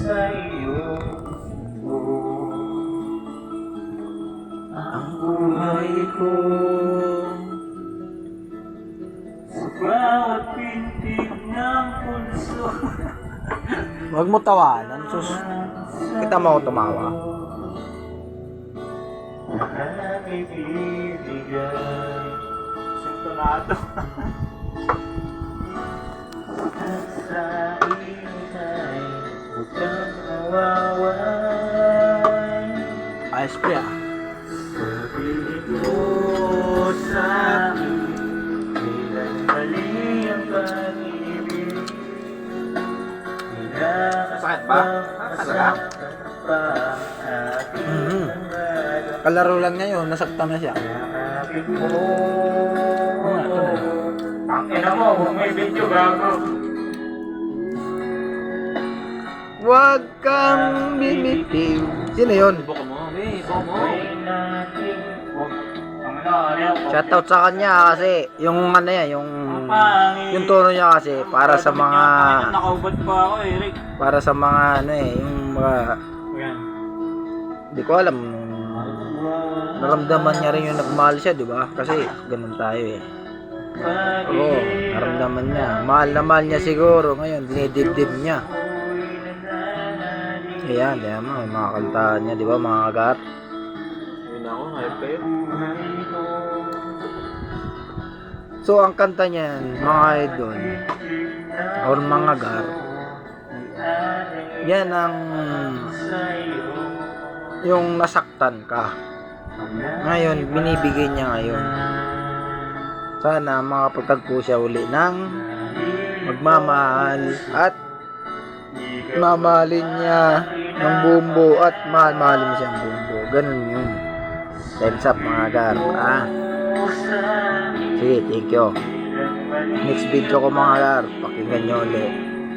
sa iyong mundo. Ang buhay ko sa bawat pintig ng pulso. Huwag mo tawanan, sus. Kita mo ako tumawa. Nakakibibigay sintonado. At sa inay huwag kang mawaway. Ayos pre ah. Sabihin mo sa akin kailan mali ang pag-ibig. Sakit ba? Talaga? Kalaro lang ngayon, nasaktan na siya. Oo nga, ito na. Ang ina mo, kung may video gago. Huwag kang bibitiw. Sino yun? Ibuka mo. Shoutout sa kanya kasi yung ano yan, yung tono niya kasi para sa mga Nakaubad pa ako eh, Rick. para sa mga ano eh, yung mga Ayan. di ko alam naramdaman niya rin yung nagmahal siya, di ba? Kasi ganun tayo eh. Oo, naramdaman niya. Mahal na mahal niya siguro. Ngayon, dinidibdib niya. Ayan, ayan mo, mga kantahan niya, di ba, mga agat. Yun ako, hype kayo. So, ang kanta niyan, mga idol, or mga gar, yan ang yung nasaktan ka. Ngayon, binibigay niya ngayon. Sana makapagtagpo siya uli ng magmamahal at mamahalin niya ng buong buo at mahalin siya ng buong buo. Ganun yun. Time's up mga gar. Sige, thank you. Next video ko mga gar, pakinggan nyo ulit.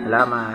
Salamat.